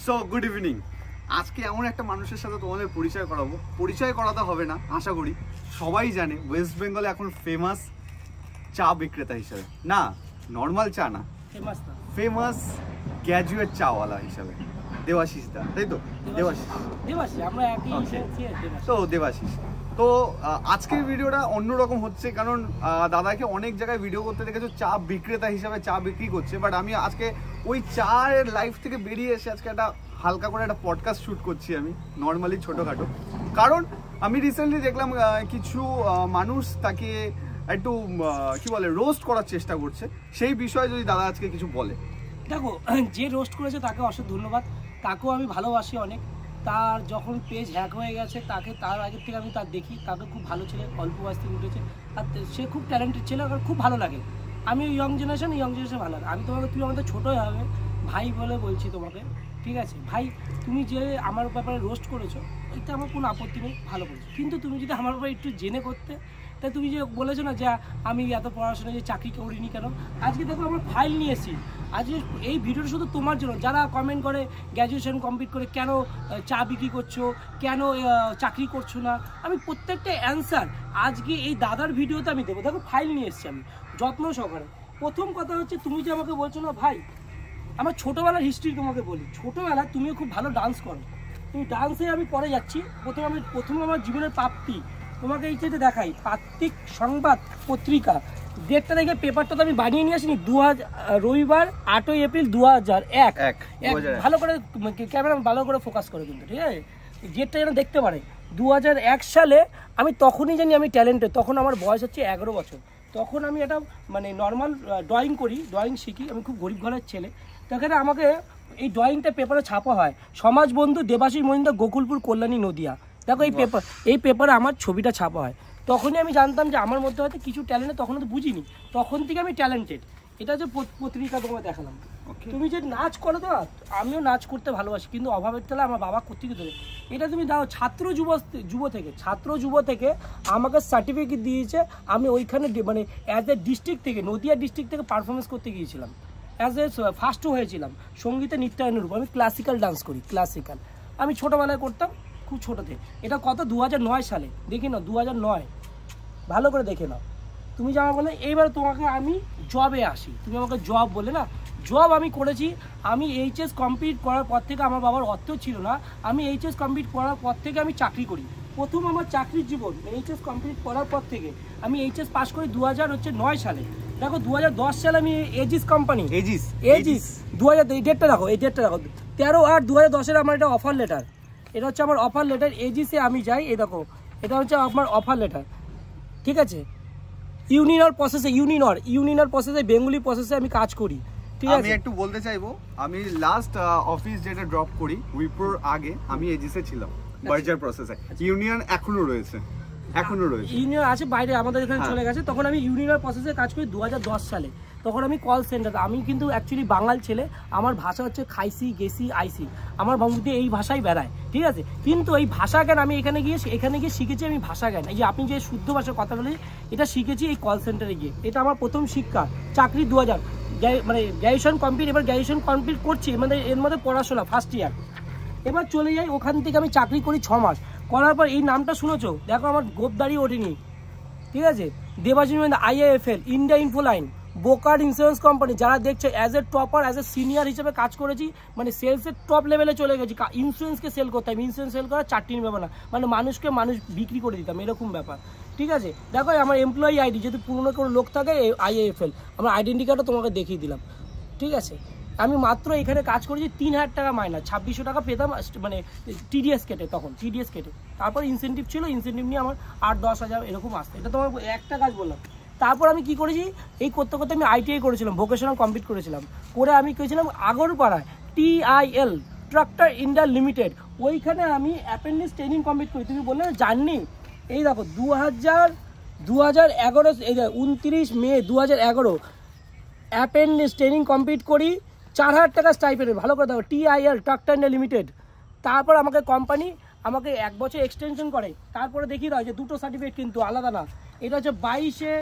So good evening. আজকে এমন একটা মানুষের সাথে তোমাদের পরিচয় করাবো, পরিচয় করাতে হবে না আশা করি, সবাই জানে ওয়েস্ট বেঙ্গলে এখন ফেমাস চা বিক্রেতা হিসেবে, না নর্মাল চা না, ফেমাস গ্র্যাজুয়েট চাওয়ালা হিসাবে দেবাশিস দা, তাই তো? দেবাশিস আমরা একই তো দেবাশিস। তো আজকের ভিডিওটা অন্যরকম হচ্ছে, কারণ দাদাকে অনেক জায়গায় ভিডিও করতে দেখেছো চা বিক্রেতা হিসাবে চা বিক্রি করছে, বাট আমি আজকে ওই চায়ের লাইফ থেকে বেরিয়ে এসে আজকে একটা হালকা করে একটা পডকাস্ট শ্যুট করছি আমি, নর্মালি ছোটোখাটো। কারণ আমি রিসেন্টলি দেখলাম কিছু মানুষ তাকে একটু কি বলে রোস্ট করার চেষ্টা করছে, সেই বিষয়ে যদি দাদা আজকে কিছু বলে। দেখো, যে রোস্ট করেছে তাকে অসংখ্য ধন্যবাদ, তাকেও আমি ভালোবাসি অনেক। তার যখন পেজ হ্যাক হয়ে গেছে তার আগের থেকে আমি তার দেখি, তাকে খুব ভালো ছেলে, অল্প বয়স থেকে উঠেছে, আর সে খুব ট্যালেন্টেড ছেলে, আমার খুব ভালো লাগে। আমি ইয়ং জেনারেশন ভালো লাগে। আমি তোমাকে, তুমি আমাদের ছোটোই হবে ভাই বলে বলছি তোমাকে, ঠিক আছে ভাই? তুমি যে আমার ব্যাপারে রোস্ট করেছো এটা আমার কোনো আপত্তি নেই, ভালো করেছো, কিন্তু তুমি যদি আমার ব্যাপারে একটু জেনে করতে, তাই তুমি যে বলেছো না যে আমি এত পড়াশোনা যে চাকরি করিনি কেন, আজকে দেখো আমার ফাইল নিয়ে এসেছি। আজকে এই ভিডিওটা শুধু তোমার জন্য, যারা কমেন্ট করে গ্র্যাজুয়েশন কমপ্লিট করে কেন চা বিক্রি করছো, কেন চাকরি করছো না, আমি প্রত্যেকটা অ্যান্সার আজকে এই দাদার ভিডিওতে আমি দেবো। দেখো ফাইল নিয়ে এসেছি আমি যত্ন সহকারে। প্রথম কথা হচ্ছে, তুমি যে আমাকে বলছো না ভাই, আমার ছোটোবেলার হিস্ট্রি তোমাকে বলি। ছোটোবেলা তুমিও খুব ভালো ডান্স করো, তুমি ডান্সে আমি পরে যাচ্ছি। প্রথম আমার জীবনের প্রাপ্তি তোমাকে এই চাইতে দেখাই, পাত্রিক সংবাদ পত্রিকা, ডেটটা দেখে পেপারটা তো আমি বানিয়ে নিয়ে আসিনি, রবিবার 8ই এপ্রিল 2001। ভালো করে ক্যামেরা ভালো করে ফোকাস করে কিন্তু, ঠিক আছে? ডেটটা যেন দেখতে পারে 2001 সালে। আমি তখনই জানি আমি ট্যালেন্টেড, তখন আমার বয়স হচ্ছে 11 বছর। তখন আমি একটা মানে নর্মাল ড্রয়িং করি, ড্রয়িং শিখি, আমি খুব গরিব ঘরের ছেলে। সেখানে আমাকে এই ড্রয়িংটা পেপারে ছাপা হয়, সমাজ বন্ধু দেবাশিস মজুমদার, গোকুলপুর, কল্যাণী, নদিয়া। দেখো এই পেপারে আমার ছবিটা ছাপা হয়। তখনই আমি জানতাম যে আমার মধ্যে হয়তো কিছু ট্যালেন্ট, তখন তো বুঝিনি, তখন থেকে আমি ট্যালেন্টেড। এটা যে পত্রিকা তোমাকে দেখালাম। তুমি যে নাচ করো তো, আমিও নাচ করতে ভালোবাসি, কিন্তু অভাবের তাহলে আমার বাবা করতে দেবে। এটা তুমি দাও ছাত্র যুব থেকে আমাকে সার্টিফিকেট দিয়েছে। আমি ওইখানে মানে অ্যাজ এ ডিস্ট্রিক্ট থেকে, নদিয়া ডিস্ট্রিক্ট থেকে পারফরমেন্স করতে গিয়েছিলাম, অ্যাজ এ ফার্স্টও হয়েছিলাম সঙ্গীতে, নৃত্যায়নের উপর। আমি ক্লাসিক্যাল ডান্স করি, ক্লাসিক্যাল আমি ছোটোবেলায় করতাম, খুব ছোটো থেকে। এটা কত 2009 সালে, দেখি না 2009, ভালো করে দেখে নাও। তুমি যা বলে এইবার তোমাকে আমি জবে আসি, তুমি আমাকে জব বলে না, জব আমি করেছি। আমি এইচএস কমপ্লিট করার পর থেকে, আমার বাবার অর্থ ছিল না, আমি এইচএস কমপ্লিট করার পর থেকে আমি চাকরি করি। প্রথম আমার চাকরির জীবন এইচএস কমপ্লিট করার পর থেকে। আমি এইচএস পাস করি 2009 সালে। দেখো 2010 সালে আমি এজিস কোম্পানি, এজিস 2000, এই ডেটটা দেখো, এই ডেটটা দেখো, 13/8/2010 আমার একটা অফার লেটার। এটা হচ্ছে আমার অফার লেটার, এজিসে আমি যাই, এই দেখো এটা হচ্ছে আমার অফার লেটার, ঠিক আছে? ইউনিয়ন প্রসেসে বেঙ্গলি প্রসেসে আমি কাজ করি, ঠিক আছে? আমি একটু বলতে চাইবো, আমি লাস্ট অফিস যেটা ড্রপ করি উইপ্রোর আগে, আমি এজিসে ছিলাম বার্জার প্রসেসে। ইউনিয়ন এখনো রয়েছে, ইউনিয়ন আছে বাইরে, আমাদের এখানে চলে গেছে। তখন আমি ইউনিয়ন প্রসেসে কাজ করি 2010 সালে। তখন আমি কল সেন্টার, আমি কিন্তু অ্যাকচুয়ালি বাঙাল ছেলে, আমার ভাষা হচ্ছে খাইসি, গেসি, আইসি, আমার মধ্যে এই ভাষাই বেড়ায়, ঠিক আছে? কিন্তু এই ভাষা জ্ঞান আমি এখানে গিয়ে শিখেছি আমি ভাষা জ্ঞান। এই যে আপনি যে শুদ্ধ ভাষার কথা বলি, এটা শিখেছি এই কল সেন্টারে গিয়ে। এটা আমার প্রথম শিক্ষা। চাকরি 2000, মানে গ্র্যাজুয়েশন কমপ্লিট, এবার গ্র্যাজুয়েশন কমপ্লিট করছি, মানে এর মধ্যে পড়াশোনা ফার্স্ট ইয়ার। এবার চলে যাই, ওখান থেকে আমি চাকরি করি 6 মাস। করার পর এই নামটা শুনেছো, দেখো আমার গোপদারি ওঠেনি, ঠিক আছে? দেবাশিস মজুমদার, IIFL, ইন্ডিয়া ইনফোলাইন, বোকার ইন্স্যুরেন্স কোম্পানি, যারা দেখছে as a topper, as a senior হিসেবে কাজ করেছি, মানে সেলসের টপ লেভেলে চলে গেছি। ইন্স্যুরেন্সকে সেল করতাম, ইন্স্যুরেন্স সেল করা চারটির ব্যাপার না, মানে মানুষ বিক্রি করে দিতাম, এরকম ব্যাপার, ঠিক আছে? দেখো আমার এমপ্লয়ি আইডি, যেহেতু পুরনো কোনো লোক থাকে, IIFL আমার আইডেন্টি কার্ডও তোমাকে দেখিয়ে দিলাম, ঠিক আছে? আমি মাত্র এখানে কাজ করেছি 3000 টাকা মাইনা, 2600 টাকা পেতাম, মানে টিডিএস কেটে, তখন টিডিএস কেটে। তারপর ইনসেন্টিভ ছিল, ইনসেন্টিভ নিয়ে আমার 8-10 হাজার এরকম আসতো। এটা তোমার একটা কাজ বললাম। তারপর আমি কি করেছি, এই করতে করতে আমি ITI করেছিলাম, ভোকেশনাল কমপ্লিট করেছিলাম। করে আমি করেছিলাম আগরপাড়ায় TIL, ট্রাক্টর ইন্ডিয়া লিমিটেড, ওইখানে আমি অ্যাপেন্ডিক্স ট্রেনিং কমপ্লিট করি। তুমি বললে না জার্নি, এই দেখো 2011, এই 29 মে 2011 অ্যাপেন্ডিক্স ট্রেনিং কমপ্লিট করি, 4000 টাকা স্টাইপেন্ড। ভালো করে দেখো, TIL, ট্রাক্টর ইন্ডিয়া লিমিটেড। তারপর আমাকে কোম্পানি আমাকে 1 বছর এক্সটেনশন করে, তারপরে দেখি রয় যে 2টো সার্টিফিকেট কিন্তু আলাদা না। এটা হচ্ছে 22শে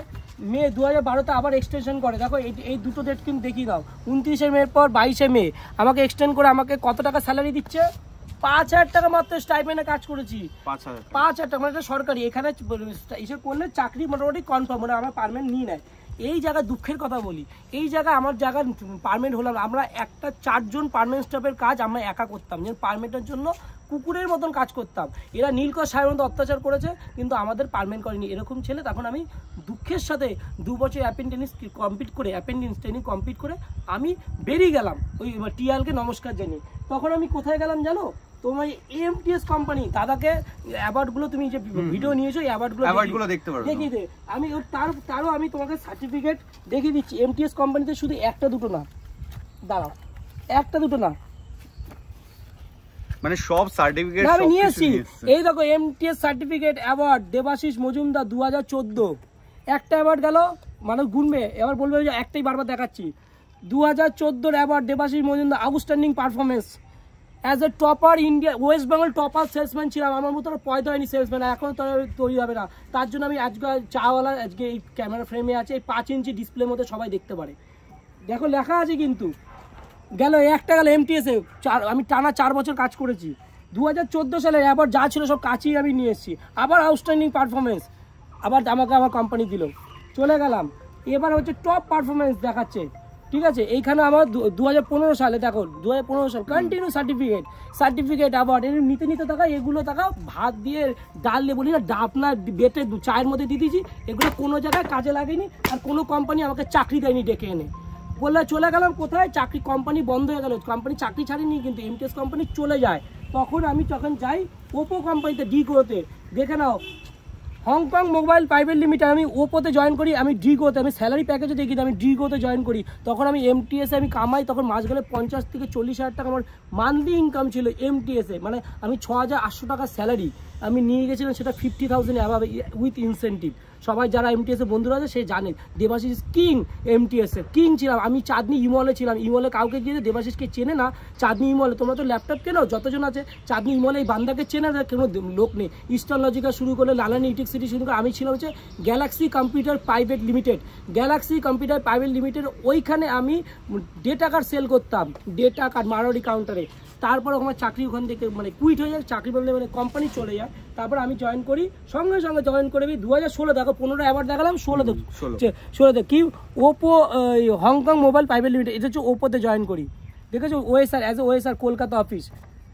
মে 2012-তে আবার এক্সটেনশন করে। দেখো এই দুটো ডেট কিন্তু দেখিয়ে দাও, 29শে মের পর 22শে মে আমাকে এক্সটেন্ড করে আমাকে কত টাকা স্যালারি দিচ্ছে, 5,000 টাকা মাত্র স্টাইপেন্ডে কাজ করেছি। 5,000 টাকা, মানে এটা সরকারি। এখানে এসে করলে চাকরি মোটামুটি কনফার্ম, মানে আমার পারমানেন্ট নিয়ে নেয়। এই জায়গায় দুঃখের কথা বলি, এই জায়গায় আমার জায়গায় পারমানেন্ট হলাম। আমরা একটা 4 জন পারমানেন্ট স্টাফের কাজ আমরা একা করতাম, যে পারমানেন্টের জন্য কুকুরের মতন কাজ করতাম। এরা নীলকর সাহেবের মতো অত্যাচার করেছে, কিন্তু আমাদের পারমানেন্ট করেনি। এরকম ছেলে তখন আমি দুঃখের সাথে 2 বছর অ্যাপেন্ডিক্স ট্রেনিং কমপ্লিট করে আমি বেরিয়ে গেলাম ওই টিআলকে নমস্কার জানিয়ে। তখন আমি কোথায় গেলাম জানো, তোমার এমটিএস কোম্পানি। দাদাকে অ্যাওয়ার্ডগুলো তুমি যে ভিডিও নিয়েছো, এই অ্যাওয়ার্ডগুলো দেখতে পারো, দেখিয়ে দে। আমি তারও আমি তোমাকে সার্টিফিকেট দেখিয়ে দিচ্ছি। এমটিএস কোম্পানিতে শুধু একটা দুটো না, দাঁড়াও, একটা দুটো না, মানে সব সার্টিফিকেট আমি নিয়েছি। এই দেখো MTS certificate award Debashis Majumdar 2014, একটা অ্যাওয়ার্ড গেল, মানুষ গুনবে এবার বলবে যে একটাই বারবার দেখাচ্ছি। 2014 award Debashis Majumdar outstanding performance as a topper India, West Bengal topper salesman ছিলাম। আমার মতো পয়দা হয়নি সেলসম্যান, এখনও তো তৈরি হবে না। তার জন্য আমি আজকে চাওয়ালা, আজকে এই ক্যামেরা ফ্রেমে আছে, এই 5 ইঞ্চি ডিসপ্লের মধ্যে সবাই দেখতে পারে। দেখো লেখা আছে কিন্তু। গেল একটা গেল এমটিএসে, আমি টানা 4 বছর কাজ করেছি। 2014 সালে অ্যাওয়ার্ড যা ছিল সব কাছেই আমি নিয়ে এসেছি। আবার আউটস্ট্যান্ডিং পারফরমেন্স, আবার আমাকে আমার কোম্পানি দিল, চলে গেলাম। এবার হচ্ছে টপ পারফরমেন্স দেখাচ্ছে, ঠিক আছে। এইখানে আমার 2015 সালে, দেখো 2015 সাল কন্টিনিউ সার্টিফিকেট অ্যাওয়ার্ড নিতে নিতে থাকা। এগুলো থাকা ভাত দিয়ে ডাল দিয়ে বলি না, আপনার বেটে চায়ের মধ্যে দিয়ে দিয়েছি। এগুলো কোনো জায়গায় কাজে লাগেনি, আর কোনো কোম্পানি আমাকে চাকরি দেয়নি ডেকে এনে। বললে চলে গেলাম কোথায়, চাকরি কোম্পানি বন্ধ হয়ে গেল। কোম্পানি চাকরি ছাড়েনি, কিন্তু এমটিএস কোম্পানি চলে যায়। তখন আমি যখন যাই ওপো কোম্পানিতে ডিগোতে, দেখে নাও, হংকং মোবাইল প্রাইভেট লিমিটেড, আমি ওপোতে জয়েন করি। আমি ডিগোতে, আমি স্যালারি প্যাকেজে দেখি, আমি ডিগোতে জয়েন করি। তখন আমি এমটিএসে আমি কামাই, তখন মাস গেলে 50 থেকে 40,000 টাকা আমার মান্থলি ইনকাম ছিল এমটিএসে। মানে আমি 6,800 টাকা স্যালারি আমি নিয়ে গেছিলাম, সেটা 50,000 অ্যাভাবে উইথ ইনসেন্টিভ। সবাই যারা এমটিএসে বন্ধুরা আছে সে জানে, দেবাশিস কিং এমটিএসে কিং ছিলাম আমি। চাঁদনি ইমলে ছিলাম, ইমলে কাউকে গিয়ে দেবাশিসকে চেনে না। চাঁদনি ইমলে তোমরা তো ল্যাপটপ কেনো, যতজন আছে চাঁদনি ইমলে এই বান্দাকে চেনে না, কোনো লোক নেই। ইস্টার্ন লজিকা শুরু করলে, লালানি ইটিক সিটি শুরু করে, আমি ছিলাম হচ্ছে গ্যালাক্সি কম্পিউটার প্রাইভেট লিমিটেড। ওইখানে আমি ডেটা কার্ড সেল করতাম, ডেটা কার্ড মারোয়ারি কাউন্টারে। তারপর আমার চাকরি ওখান থেকে মানে কুইট হয়ে যায়, চাকরি বলতে মানে কোম্পানি চলে যায়। তারপর আমি জয়েন করি, সঙ্গে সঙ্গে জয়েন করে 2016, দেখো 15 অ্যাওয়ার্ড দেখালাম, 16 কি Oppo Hong Kong mobile private limited, এটা হচ্ছে ওপোতে জয়েন করি। দেখেছো ওএসআর, অ্যাজ এ ওএসআর কলকাতা অফিস।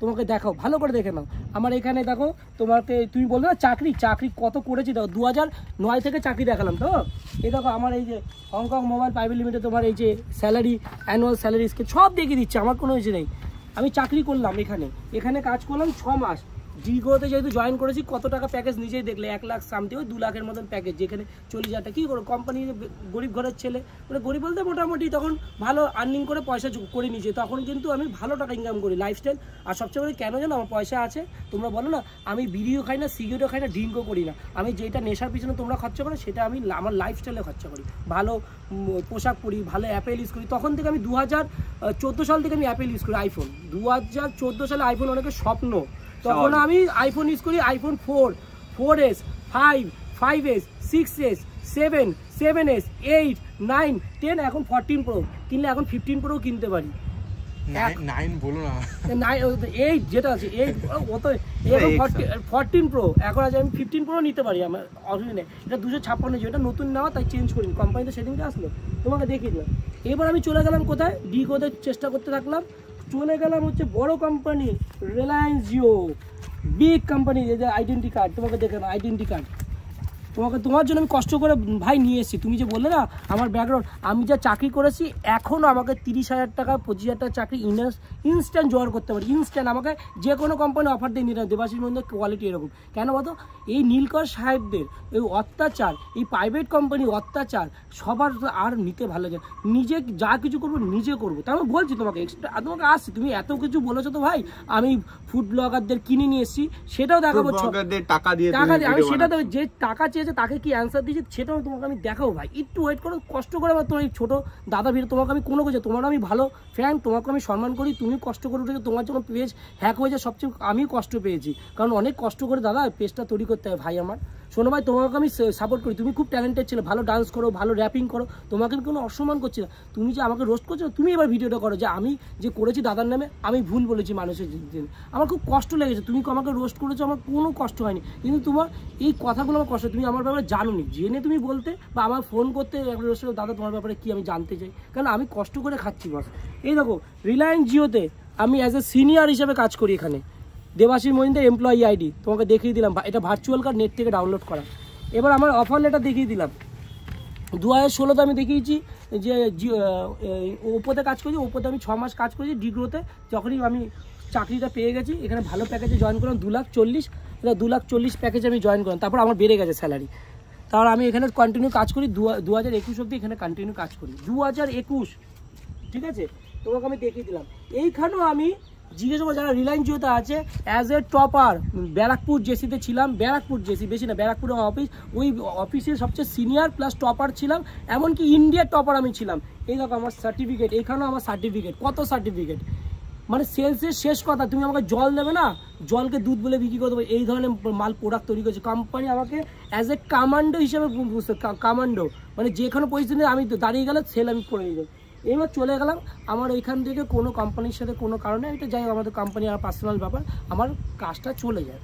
তোমাকে দেখাও, ভালো করে দেখে নাও। আমার এখানে দেখো, তোমাকে তুমি বলবে না চাকরি কত করেছি, দেখো 2009 থেকে চাকরি দেখালাম তো। এই দেখো আমার এই যে হংকং মোবাইল প্রাইভেট লিমিটেড, তোমার এই যে স্যালারি, অ্যানুয়াল স্যালারি স্কেল সব দেখিয়ে দিচ্ছে, আমার কোনো কিছু নেই। আমি চাকরি করলাম এখানে কাজ করলাম 6 মাস। ডিগোতে যেহেতু জয়েন করেছি, কত টাকা প্যাকেজ নিজেই দেখলে, 1 লাখ সামথিং, 2 লাখের মতন প্যাকেজ, যেখানে 40,000 টাকা। কী করো, কোম্পানি গরিব ঘরের ছেলে, মানে গরিব বলতে মোটামুটি তখন ভালো আর্নিং করে পয়সা করে নিয়েছে। তখন কিন্তু আমি ভালো টাকা ইনকাম করি, লাইফস্টাইল। আর সবচেয়ে বড় কেন জানো, আমার পয়সা আছে। তোমরা বলো না আমি বিড়িও খাই না, সিগারেটও খাই না, ড্রিঙ্কও করি না। আমি যেটা নেশার পিছনে তোমরা খরচা করো, সেটা আমি আমার লাইফস্টাইলে খরচা করি। ভালো পোশাক পরি, ভালো অ্যাপেল ইউজ করি। তখন থেকে আমি 2014 সাল থেকে আমি অ্যাপেল ইউজ করি, আইফোন। 2014 সালে আইফোন অনেকের স্বপ্ন। তখন আমি আইফোন ইউজ করি, iPhone 4, 4S, 5, 5S, 6S, 7, 7S, 8, 9, 10, এখন 14 Pro কিনলে এখন 15 Pro কিনতে পারি। 9 বলো না, 8 যেটা আছে 8, ও তো 14 Pro এখন আছে। আমি 15 Pro নিতে পারি, আমার অসুবিধা নেই। এটা 256, যেটা নতুন নেওয়া তাই চেঞ্জ করিনি, কোম্পানিতে সেদিনকে আসলো, তোমাকে দেখিয়ে দিলাম। এবার আমি চলে গেলাম কোথায়, ডিগোতে চেষ্টা করতে থাকলাম। চলে গেলাম হচ্ছে বড় company, Reliance Jio, big company. যে আইডেন্টি কার্ড তোমাকে দেখে না, আইডেন্টি কার্ড তোমার জন্য আমি কষ্ট করে ভাই নিয়ে এসেছি। তুমি যে বললে না আমার ব্যাকগ্রাউন্ড, আমি যা চাকরি করেছি, এখনও আমাকে 30,000 টাকা 25,000 টাকা চাকরি ইনস্ট্যান্ট জোগাড় করতে পারি। ইনস্ট্যান্ট আমাকে যে কোনো কোম্পানি অফার দিয়ে নিতে, দেবাশিস মধ্যে কোয়ালিটি এরকম। কেন বলতো, এই নীলকর সাহেবদের এই অত্যাচার, এই প্রাইভেট কোম্পানি অত্যাচার সবার আর নিতে ভালো লাগে। নিজে যা কিছু করবো নিজে করবো। তাই আমি বলছি তোমাকে, এক্সট্রা তোমাকে আসছি, তুমি এত কিছু বলেছো তো ভাই, আমি ফুড ব্লগারদের কিনে নিয়ে এসেছি, সেটাও দেখাবো। টাকা দিয়ে আমি সেটা দেবো, যে টাকা চেয়েছে তাকে কি অ্যান্সার দিয়েছি সেটাও তোমাকে আমি দেখাবো। ভাই একটু ওয়েট করো, কষ্ট করে। আমার তোমার এই ছোটো দাদা ভিড়, তোমাকে আমি কোনো কিছু, তোমার আমি ভালো ফ্যান, তোমাকে আমি সম্মান করি। তুমি কষ্ট করে উঠেছো, তোমার যখন পেজ হ্যাক হয়ে যায়, সবচেয়ে আমি কষ্ট পেয়েছি, কারণ অনেক কষ্ট করে দাদা পেজটা তৈরি করতে হয় ভাই আমার। শোনো ভাই, তোমাকে আমি সাপোর্ট করি, তুমি খুব ট্যালেন্টেড ছিল, ভালো ডান্স করো, ভালো র্যাপিং করো, তোমাকে আমি কোনো অসম্মান করছি না। তুমি যে আমাকে রোস্ট করছো, তুমি এবার ভিডিওটা করো যে আমি যে করেছি দাদার নামে, আমি ভুল বলেছি মানুষের জন্য, আমার খুব কষ্ট লেগেছে, তুমি আমাকে রোস্ট করেছো, আমার কোনো কষ্ট হয়নি, কিন্তু তোমার এই কথাগুলো আমার কষ্ট, তুমি আমার ব্যাপারে জানো নি, জেনে তুমি বলতে বা আমার ফোন করতে রোস্ট করো, দাদা তোমার ব্যাপারে কি আমি জানতে চাই, কারণ আমি কষ্ট করে খাচ্ছি বস। এই দেখো রিলায়েন্স জিওতে আমি অ্যাজ এ সিনিয়র হিসেবে কাজ করি, এখানে দেবাশিস মজুমদার এমপ্লয়ি আইডি তোমাকে দেখিয়ে দিলাম, এটা ভার্চুয়াল কার্ড, নেট থেকে ডাউনলোড করা। এবার আমার অফার লেটার দেখিয়ে দিলাম, 2016তে আমি দেখিয়েছি যে ওপোতে কাজ করেছি, ওপোতে আমি 6 মাস কাজ করেছি ডিগ্রোতে, যখনই আমি চাকরিটা পেয়ে গেছি, এখানে ভালো প্যাকেজে জয়েন করলাম 2,40,000, এটা 2,40,000 প্যাকেজে আমি জয়েন করলাম, তারপর আমার বেড়ে গেছে স্যালারি, তাহলে আমি এখানে কন্টিনিউ কাজ করি 2021 অবধি এখানে কন্টিনিউ কাজ করি, 2021, ঠিক আছে, তোমাকে আমি দেখিয়ে দিলাম। এইখানেও আমি জিজ্ঞেস করবো যারা রিলায়েন্স জিওতে আছে, অ্যাজ এ টপার ব্যারাকপুর জেসিতে ছিলাম, ব্যারাকপুর জেসি বেশি না, ব্যারাকপুর অফিস, ওই অফিসের সবচেয়ে সিনিয়র প্লাস টপার ছিলাম, এমনকি ইন্ডিয়ার টপার আমি ছিলাম। এই দেখো আমার সার্টিফিকেট, এইখানেও আমার সার্টিফিকেট, কত সার্টিফিকেট, মানে সেলসের শেষ কথা, তুমি আমাকে জল দেবে না, জলকে দুধ বলে বিক্রি করে দেবো, এই ধরনের মাল প্রোডাক্ট তৈরি করেছে কোম্পানি, আমাকে অ্যাজ এ কমান্ডো হিসেবে কমান্ডো, মানে যেখানে পজিশনে আমি দাঁড়িয়ে গেলে সেল আমি করে দিই। এবার চলে গেলাম, আমার এইখান থেকে কোনো কোম্পানির সাথে কোনো কারণে, এটা যাই আমাদের কোম্পানি আর পার্সোনাল ব্যাপার, আমার কাজটা চলে যায়,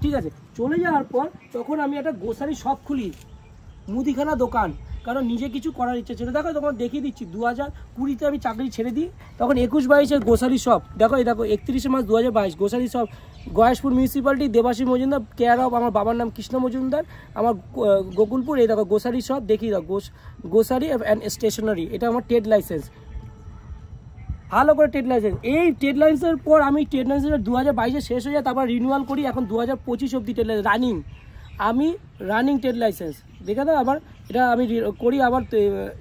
ঠিক আছে, চলে যাওয়ার পর তখন আমি একটা গ্রোসারি শপ খুলি, মুদিখানা দোকান, কারণ নিজে কিছু করার ইচ্ছা ছিল। দেখো তখন দেখিয়ে দিচ্ছি, 2020-তে আমি চাকরি ছেড়ে দিই, তখন 21-22-এর গ্রোসারি শপ, দেখো এই দেখো 31 March 2022 grocery shop, Gayeshpur municipality, Debashis Majumdar, care of আমার বাবার নাম কৃষ্ণ মজুমদার, আমার গোকুলপুর। এই দেখো গ্রোসারি শপ, দেখিয়ে দাও গ্রোসারি অ্যান্ড স্টেশনারি, এটা আমার ট্রেড লাইসেন্স, ভালো করে ট্রেড লাইসেন্স। এই ট্রেড লাইসেন্সের পর আমি ট্রেড লাইসেন্স 2022-এ শেষ হয়ে যায়, তারপর রিনিউয়াল করি, এখন 2025 অবধি ট্রেড লাইসেন্স রানিং, আমি রানিং ট্রেড লাইসেন্স, দেখে দাও আবার এটা আমি করি, আবার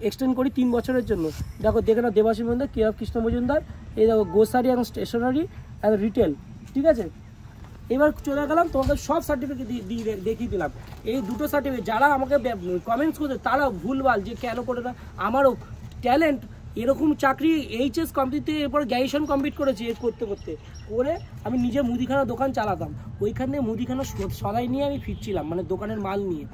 এক্সটেন্ড করি 3 বছরের জন্য। দেখো দেখে নাও দেবাশিস মজুমদার, কেয়ার অফ কৃষ্ণ মজুমদার, এই দেখো গ্রোসারি এবং স্টেশনারি অ্যান্ড রিটেল, ঠিক আছে। এবার চলে গেলাম, তোমাকে সব সার্টিফিকেট দেখিয়ে দিলাম, এই দুটো সার্টিফিকেট, যারা আমাকে কমেন্টস করছে তারা ভুলভাল যে কেন করে না, আমারও ট্যালেন্ট, এরকম চাকরি এইচএস কমপ্লিট থেকে এরপর গ্র্যাজুয়েশন কমপ্লিট করেছি, করতে করে আমি নিজে মুদিখানা দোকান চালাতাম, ওইখানে মুদিখানা সদাই নিয়ে আমি ফিরছিলাম, মানে দোকানের মাল নিয়ে,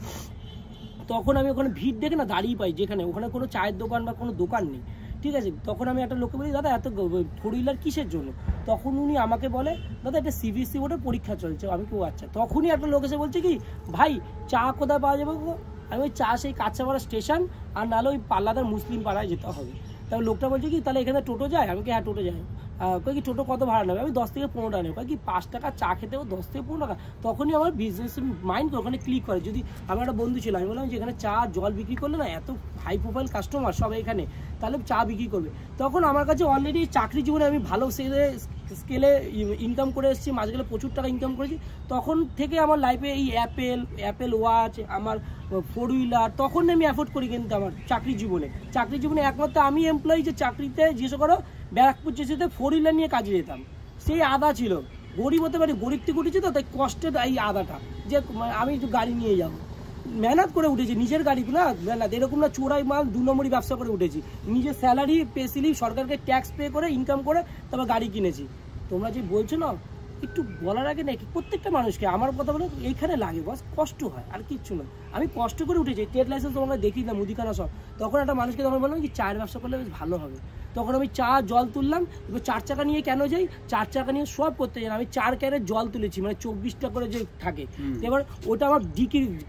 তখন আমি ওখানে ভিড় দেখে না দাঁড়িয়ে পাই, যেখানে ওখানে কোনো চায়ের দোকান বা কোনো দোকান নেই, ঠিক আছে। তখন আমি একটা লোককে বলি, দাদা এত 4 হুইলার কিসের জন্য, তখন উনি আমাকে বলে, দাদা এটা সিবিএসসি বোর্ডের পরীক্ষা চলছে, আমি কেউ আচ্ছা, তখনই একটা লোক এসে বলছে কি ভাই চা কোথায় পাওয়া যাবে, আমি ওই চা সেই কাঁচাপাড়া স্টেশন, আর নাহলে ওই পাল্লাদার মুসলিম পাড়ায় যেতে হবে। তাহলে লোকটা বলছে কি তাহলে এখানে টোটো যায়, আমি কি হ্যাঁ টোটো যায়, কই কি টোটো কত ভাড়া নেবে, আমি 10 থেকে 15 টাকা নেব, কি 5 টাকা চা খেতেও 10 থেকে 15 টাকা, তখনই আমার বিজনেস মাইন্ড ওখানে ক্লিক করে। যদি আমার একটা বন্ধু ছিল, আমি বললাম যে এখানে চা জল বিক্রি করলে না, এত হাই প্রোফাইল কাস্টমার সব এখানে, তাহলে চা বিক্রি করবে। তখন আমার কাছে অলরেডি চাকরি জীবনে আমি ভালো স্কেলে ইনকাম করে এসেছি, মাঝখানে প্রচুর টাকা ইনকাম করেছি, তখন থেকে আমার লাইফে এই অ্যাপেল ওয়াচ, আমার 4 হুইলার তখন আমি অ্যাফোর্ড করি, কিন্তু আমার চাকরি জীবনে একমাত্র আমি এমপ্লয়ি যে চাকরিতে জিজ্ঞেস করো ব্যারাকপুর জেসিতে 4 হুইলার নিয়ে কাজে যেতাম, সেই আদা ছিল, গরিব হতে পারি, গরিব থেকে উঠেছি তো, তাই কষ্টের এই আদাটা যে আমি একটু গাড়ি নিয়ে যাবো, মেহনত করে উঠেছি, নিজের গাড়ি না মেহনত, এরকম না চোরাই মাল 2 নম্বরই ব্যবসা করে উঠেছি, নিজের স্যালারি পে স্লিপ সরকারকে ট্যাক্স পে করে ইনকাম করে তারপর গাড়ি কিনেছি। তোমরা যে বলছো না, একটু বলার আগে নাকি প্রত্যেকটা মানুষকে আমার কথা বলে এইখানে লাগে বস, কষ্ট হয় আর কিচ্ছু না, আমি কষ্ট করে উঠেছি, ট্রেড লাইসেন্স তোমাকে দেখি না মুদিখানা সব, তখন একটা মানুষকে তখন বললাম কি চায়ের ব্যবসা করলে বেশ ভালো হবে, তখন আমি চা জল তুললাম, এবার 4 চাকা নিয়ে কেন যাই, 4 চাকা নিয়ে সব করতে যাই, আমি 4 ক্যারেট জল তুলেছি, মানে 24টা করে যে থাকে, এবার ওটা আমার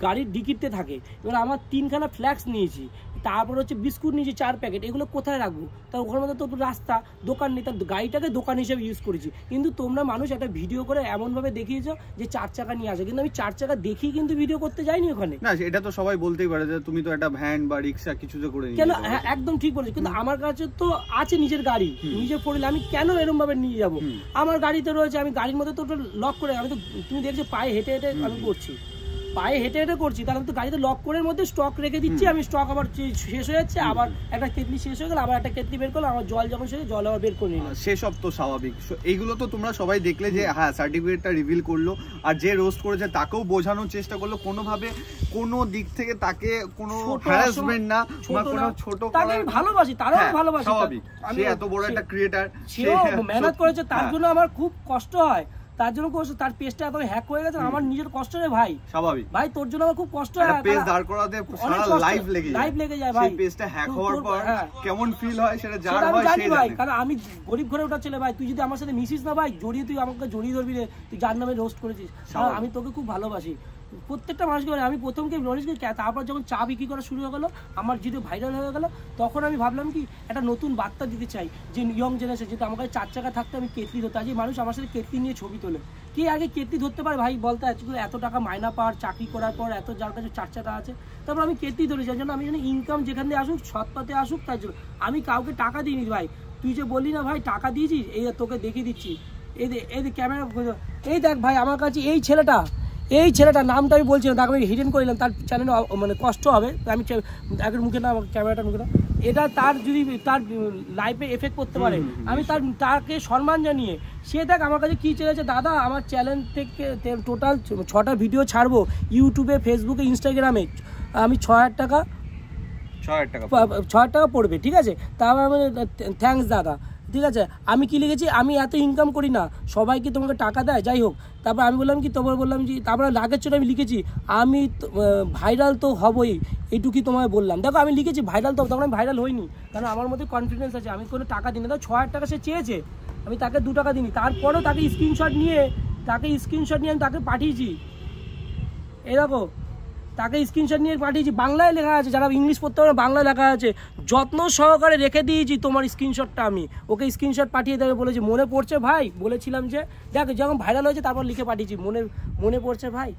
গাড়ির ডিকিতে থাকে, এবার আমার 3খানা ফ্ল্যাক্স নিয়েছি, তারপর হচ্ছে বিস্কুট নিয়েছি 4 প্যাকেট, এগুলো কোথায় রাখবো, তার ওখানে মধ্যে তো রাস্তা দোকান নেই, তার গাড়িটাকে দোকান হিসেবে ইউজ করেছি। কিন্তু তোমরা মানুষ একটা ভিডিও করে এমনভাবে দেখিয়েছো যে 4 চাকা নিয়ে আসে, কিন্তু আমি 4 চাকা দেখি কিন্তু ভিডিও করতে যাইনি ওখানে, না এটা তো সবাই বলতেই পারে যে তুমি তো একটা ভ্যান বা রিক্সা কিছু তো করে কেন, হ্যাঁ একদম ঠিক বলেছো, কিন্তু আমার কাছে তো আছে নিজের গাড়ি, নিজের পড়লে আমি কেন এরকম ভাবে নিয়ে যাবো, আমার গাড়িতে রয়েছে, আমি গাড়ির মধ্যে তো লক করে, আমি তো তুমি দেখছো পায়ে হেঁটে হেঁটে আমি করছি, তাহলে তো গাড়িতে লক করে মধ্যে স্টক রেখে দিচ্ছি, আমি স্টক আবার শেষ হয়ে যাচ্ছে, আবার একটা কেটলি শেষ হয়ে গেল, আবার একটা কেটলি বের করলো, আমার জল যখন শেষ জল আবার বের করে নিলাম, সেসব তো স্বাভাবিক। এইগুলো তো তোমরা সবাই দেখলে যে হ্যাঁ সার্টিফিকেটটা রিভিল করলো, আর যে রোস্ট করেছে তাকেও বোঝানোর চেষ্টা করলো, কোনোভাবে কোনো দিক থেকে তাকে কোনো হ্যারাসমেন্ট না, কোনো ছোট তাকে ভালোবাসি, তারাও ভালোবাসি, স্বাভাবিক, সে এত বড় একটা ক্রিয়েটার, সে মেহনত করেছে, তার জন্য আমার খুব কষ্ট হয়, তার জন্য তার পেজটা এত হ্যাক হয়ে গেছে, আমার নিজের কষ্ট রে ভাই, স্বাভাবিক ভাই তোর জন্য আমার খুব কষ্ট হয়। পেজ দাঁড় করাতে সারা লাইফ লেগে যায় ভাই, সেই পেজটা হ্যাক হওয়ার পর কেমন ফিল হয় সেটা যার হয় সেই জানে। কারণ আমি গরিব ঘরে ওঠা ছেলে ভাই, তুই যদি আমার সাথে মিশিস না ভাই, জড়িয়ে তুই আমাকে জড়িয়ে ধরবি রে, তুই যার নামে রোস্ট করেছিস, আমি তোকে খুব ভালোবাসি। প্রত্যেকটা মানুষকে বলে, আমি প্রথমকে নলেজ করি, তারপর যখন চা বিক্রি করা শুরু হয়ে গেলো, আমার ভিডিও ভাইরাল হয়ে গেলো, তখন আমি ভাবলাম কি একটা নতুন বার্তা দিতে চাই যে ইয়ং জেনারেশন, যেহেতু আমার কাছে 4 চাকা থাকতে আমি কেটলি ধরতে, আজ মানুষ আমার সাথে কেটলি নিয়ে ছবি তোলে। কে আগে কেটলি ধরতে পারে ভাই বলতে, এত টাকা মাইনা পাওয়ার, চাকরি করার পর এত যার কাছে 4 চাকা আছে, তারপর আমি কেটলি ধরেছি, যার জন্য আমি জানি ইনকাম যেখান দিয়ে আসুক, সৎ পথে আসুক, তার জন্য আমি কাউকে টাকা দিইনি ভাই। তুই যে বললি না ভাই টাকা দিয়েছিস, এই তোকে দেখিয়ে দিচ্ছি, এই ক্যামেরা, এই দেখ ভাই আমার কাছে এই ছেলেটার নামটা আমি বলছি না, তাকে আমি হিডেন করলাম, তার চ্যানেলে মানে কষ্ট হবে, আমি আগের মুখে না, ক্যামেরাটা মুখে না, এটা তার যদি তার লাইফে এফেক্ট করতে পারে, আমি তাকে সম্মান জানিয়ে, সে দেখ আমার কাছে কী চেয়েছে, দাদা আমার চ্যানেল থেকে টোটাল 6টা ভিডিও ছাড়বো ইউটিউবে, ফেসবুকে, ইনস্টাগ্রামে, আমি 6,000 টাকা পড়বে, ঠিক আছে, তারপর আমি থ্যাঙ্কস দাদা, ঠিক আছে। আমি কি লিখেছি, আমি এত ইনকাম করি না, সবাইকে তোমাকে টাকা দেয়, যাই হোক। তারপর আমি বললাম কি, তোমার বললাম যে, তারপরে লাগের জন্য আমি লিখেছি আমি ভাইরাল তো হবই, এইটুকুই তোমায় বললাম। দেখো আমি লিখেছি ভাইরাল তো, তখন আমি ভাইরাল হইনি, কারণ আমার মধ্যে কনফিডেন্স আছে, আমি কোনো টাকা দিই না। তাও 6,000 টাকা সে চেয়েছে, আমি তাকে 2 টাকা দিইনি, তারপরেও তাকে স্ক্রিনশট নিয়ে আমি তাকে পাঠিয়েছি, এই দেখো তাকে স্ক্রিনশট নিয়ে পাঠিয়েছি, বাংলায় লেখা আছে, যারা ইংলিশ পড়তে পারে বাংলায় লেখা আছে, যত্ন সহকারে রেখে দিয়েছি তোমার স্ক্রিনশটটা, আমি ওকে স্ক্রিনশট পাঠিয়ে দেবে বলেছি, মনে পড়ছে ভাই, বলেছিলাম যে দেখ যখন ভাইরাল হয়েছে তারপর লিখে পাঠিয়েছি, মনে পড়ছে ভাই।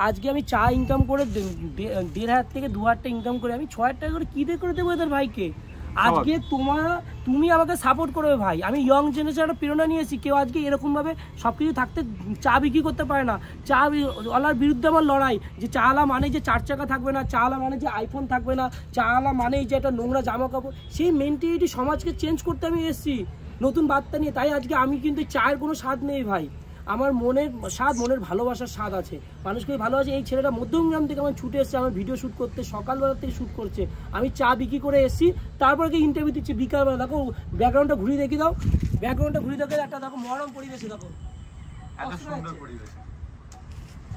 আজকে আমি চা ইনকাম করে 1,500 থেকে 2,000 টাকা ইনকাম করে আমি 6,000 টাকা করে কী দিয়ে করে দেবো এদের ভাইকে। আজকে তুমি আমাকে সাপোর্ট করবে ভাই, আমি ইয়ং জেনারেশন একটা প্রেরণা নিয়েছি, কেউ আজকে এরকমভাবে সব কিছু থাকতে চা বিক্রি করতে পারে না। চা ওয়ালার বিরুদ্ধে আমার লড়াই, যে চা আলা মানে যে 4 চাকা থাকবে না, চা আলা মানে যে আইফোন থাকবে না, চা আলা মানেই যে একটা নোংরা জামা কাপড়, সেই মেন্টালিটি সমাজকে চেঞ্জ করতে আমি এসেছি নতুন বার্তা নিয়ে। তাই আজকে আমি কিন্তু চায়ের কোনো স্বাদ নেই ভাই, আমার মনের স্বাদ, মনের ভালোবাসার স্বাদ আছে, মানুষকে ভালোবাসে। এই ছেলেটা মধ্যমগ্রাম থেকে আমার ছুটে এসেছে আমার ভিডিও শ্যুট করতে, সকালবেলা থেকে শ্যুট করছে, আমি চা বিক্রি করে এসেছি, তারপরে ইন্টারভিউ দিচ্ছি বিকালবেলা। দেখো ব্যাকগ্রাউন্ডটা ঘুরিয়ে দেখি দাও, একটা দেখো মনোরম পরিবেশে, দেখো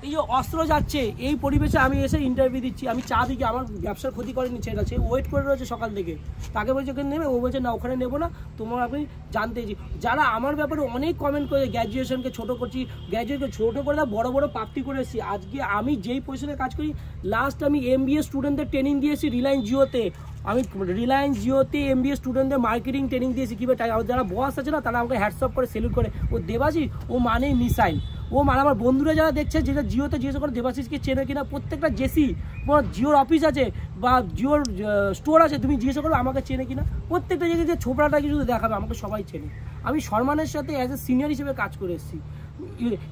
এই যে অস্ত্র যাচ্ছে, এই পরিবেশে আমি এসে ইন্টারভিউ দিচ্ছি, আমি চা দিকে, আমার ব্যবসার ক্ষতি করেনি ছেলেটা, সে ওয়েট করে রয়েছে সকাল থেকে, তাকে বলছে ওখানে নেবে, ও বলছে না ওখানে নেবো না, তোমার আপনি জানতেছি। যারা আমার ব্যাপারে অনেক কমেন্ট করে, গ্র্যাজুয়েশনকে ছোটো করছি, গ্র্যাজুয়েটকে ছোটো করে না বড় বড় প্রাপ্তি করে এসেছি। আজকে আমি যেই পজিশনে কাজ করি, লাস্ট আমি MBA স্টুডেন্টদের ট্রেনিং দিয়েছি রিলায়েন্স জিওতে, আমি রিলায়েন্স জিওতে MBA স্টুডেন্টদের মার্কেটিং ট্রেনিং দিয়েছি, কীভাবে যারা বস আছে না তারা আমাকে হ্যাটসঅ্যাপ করে সেলুট করে, ও দেবাশিস ও মানেই মিসাইল, ও মানে আমার বন্ধুরা যারা দেখছে, যেটা জিওতে জিজ্ঞেস করে দেবাশিসকে চেনে কিনা, প্রত্যেকটা জেসি জিওর অফিস আছে বা জিওর স্টোর আছে, তুমি জিজ্ঞেস করো আমাকে চেনে কিনা, প্রত্যেকটা জায়গায় যে ছোপড়াটা কিছু দেখাবে, আমাকে সবাই চেনে। আমি সম্মানের সাথে অ্যাজ এ সিনিয়র হিসেবে কাজ করে এসেছি,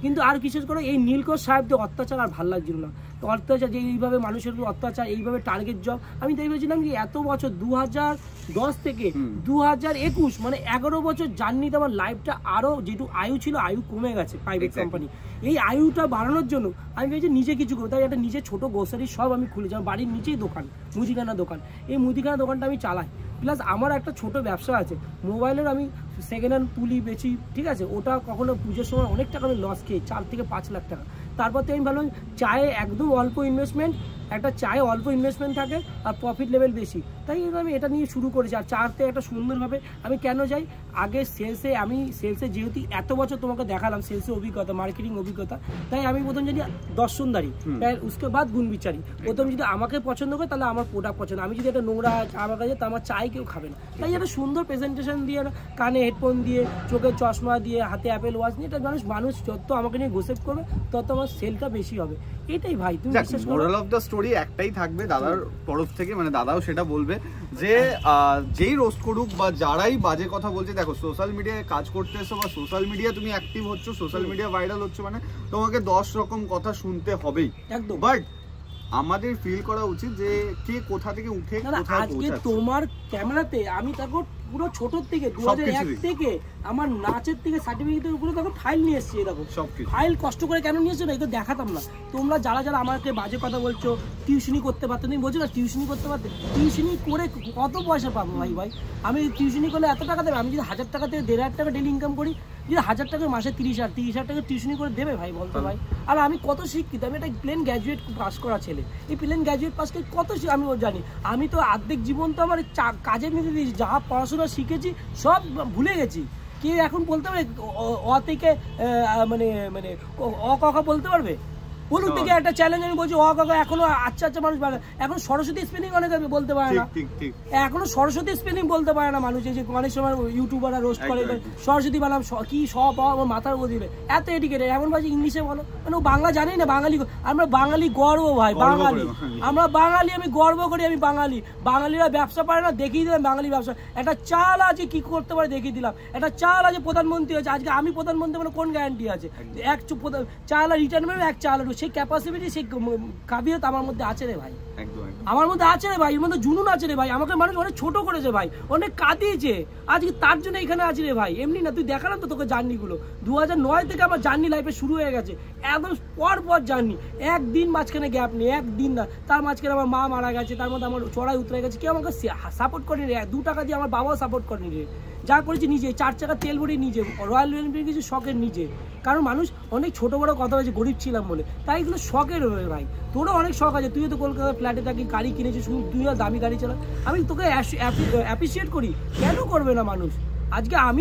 কিন্তু আর বিশেষ করে এই নীলকর সাহেবদের অত্যাচার আর ভালো লাগছিল না। তো অত্যাচার, যে এইভাবে মানুষের উপর অত্যাচার, এইভাবে টার্গেট জব, আমি তাই ভেবেছিলাম কি এত বছর 2010 থেকে 2021 মানে 11 বছর জার্নিতে আমার লাইফটা আরও, যেটু আয়ু ছিল আয়ু কমে গেছে প্রাইভেট কোম্পানি, এই আয়ুটা বাড়ানোর জন্য আমি ভেবেছি নিজে কিছু করবো। তাই একটা নিজে ছোটো গ্রোসারি সব আমি খুলেছি, আমার বাড়ির নিচেই দোকান, মুদিখানা দোকান, এই মুদিখানা দোকানটা আমি চালাই, প্লাস আমার একটা ছোট ব্যবসা আছে মোবাইলের, আমি সেকেন্ড হ্যান্ড পুলি বেচি, ঠিক আছে, ওটা কখনো পুজোর সময় অনেক টাকা আমি লস খেয়ে 4 থেকে 5 লাখ টাকা। তারপর তো আমি ভাবলাম চায়ে একদম অল্প ইনভেস্টমেন্ট, একটা চায়ে অল্প ইনভেস্টমেন্ট থাকে আর প্রফিট লেভেল বেশি, তাই আমি এটা নিয়ে শুরু করেছি। আর চাতে একটা সুন্দরভাবে আমি কেন যাই, আগে সেলসে যেহেতু এত বছর তোমাকে দেখালাম সেলসের অভিজ্ঞতা, মার্কেটিং অভিজ্ঞতা, তাই আমি প্রথম জানি দর্শনদারি, উসকে বাদ গুণ বিচারি। প্রথম যদি আমাকে পছন্দ করে তাহলে আমার প্রোডাক্ট পছন্দ, আমি যদি একটা নোংরা চা বাগাই তা আমার চাই কেউ খাবে না। তাই একটা সুন্দর প্রেজেন্টেশন দিয়ে, কানে হেডফোন দিয়ে, চোখে চশমা দিয়ে, হাতে অ্যাপেল ওয়াচ নিয়ে, এটা মানুষ যত আমাকে নিয়ে গোসেপ করবে তত আমার সেলটা বেশি হবে। এটাই ভাই, তুমি বিশ্বাস করো। মোরাল অফ দ্য স্টোরি একটাই থাকবে দাদার তরফ থেকে, মানে দাদাও সেটা বলবে যে যেই রোস্ট করুক বা যারাই বাজে কথা বলছে, দেখো সোশ্যাল মিডিয়ায় কাজ করতে এসো বা সোশ্যাল মিডিয়া তুমি অ্যাক্টিভ হচ্ছ, সোশ্যাল মিডিয়া ভাইরাল হচ্ছে, মানে তোমাকে 10 রকম কথা শুনতে হবেই একদম, বাট আমাদের ফিল করা উচিত যে কে কোথা থেকে উঠে কোথায় আজকে তোমার ক্যামেরাতে আমি তারপর পুরো ছোটর থেকে 2001 থেকে আমার নাচের থেকে সার্টিফিকেটের উপরে তখন ফাইল নিয়ে এসেছি, এরকম ফাইল কষ্ট করে কেন নিয়ে এসছো না, এটা দেখাতাম না। তোমরা যারা আমাকে বাজে কথা বলছো, টিউশনি করতে পারতো, তুমি বলছো না টিউশনি করতে পারতে, টিউশনি করে কত পয়সা পাবো ভাই? আমি টিউশনি করলে এত টাকা দেবে, আমি যদি 1000 টাকা থেকে 1500 টাকা ডেলি ইনকাম করি, যদি 1000 টাকা মাসে 30,000 টাকা টিউশনি করে দেবে ভাই বলতো ভাই? আর আমি কত শিক্ষিত, আমি একটা প্লেন গ্র্যাজুয়েট পাস করা ছেলে, এই প্লেন গ্র্যাজুয়েট পাস করে কত আমি জানি, আমি তো অর্ধেক জীবন তো আমার কাজে মিলে দিয়েছি, যা পড়াশোনা শিখেছি সব ভুলে গেছি। কি এখন বলতে পারবে অ থেকে মানে মানে অ ক বলতে পারবে? বলুন থেকে একটা চ্যালেঞ্জ আমি বলছি, অ কাকা এখনো আচ্ছা মানুষ পারে, এখন সরস্বতী স্পেলিং অনেকে বলতে পারে না, এখনো সরস্বতী স্পেলিং বলতে পারে না মানুষ। এই যে অনেক সময় ইউটিউবাররা রোস্ট করে সরস্বতী বানাম কি সব আমার মাথার উপর দিবে, এত এডিকেটেড, এমন ভাবে ইংলিশে বলো, মানে ও বাংলা জানেই না। বাঙালি, আমরা বাঙালি গর্ব ভাই, বাঙালি আমরা বাঙালি, আমি গর্ব করি আমি বাঙালি। বাঙালিরা ব্যবসা পারে না, দেখিয়ে দিলাম বাঙালি ব্যবসা। একটা চাল আছে কি করতে পারে দেখিয়ে দিলাম, একটা চাল আছে প্রধানমন্ত্রী আছে, আজকে আমি প্রধানমন্ত্রী মানে কোন গ্যারান্টি আছে? এক চাল রিটার্নমেন্ট এক চাল, সেই ক্যাপাসিটি সেই কাবিলিয়ত আমার মধ্যে আছে রে ভাই, আমার মধ্যে আছে রে ভাই, এর মধ্যে জুনুন আছে রে ভাই। আমাকে মানুষ অনেক ছোট করেছে ভাই, অনেক কাঁদিয়েছে, আজকে তার জন্য এখানে আছি রে ভাই। এমনি না, তুই দেখালাম তো তোকে জার্নিগুলো, 2009 থেকে আমার জার্নি লাইফে শুরু হয়ে গেছে, একদম পর জার্নি, একদিন মাঝখানে গ্যাপ নেই, একদিন না। তার মাঝখানে আমার মা মারা গেছে, তার মধ্যে আমার চড়াই উতরে গেছে, কেউ আমাকে সাপোর্ট করেনি রে, 2 টাকা দিয়ে আমার বাবাও সাপোর্ট করেনি রে। যা করেছি নিজে, 4 চাকা তেল ভরি নিজে, রয়্যাল এনফিল্ড কিছু শখের নিজে। কারণ মানুষ অনেক ছোট বড় কথা হয়েছে, গরিব ছিলাম বলে, তাই এগুলো শখের হয়ে ভাই। তোরও অনেক শখ আছে, তুইও তো কলকাতার ফ্ল্যাটে থাকি, গাড়ি কিনেছিস, তুইও দামি গাড়ি চালা, আমি তোকে অ্যাপ্রিসিয়েট করি, কেন করবে না মানুষ? আজকে আমি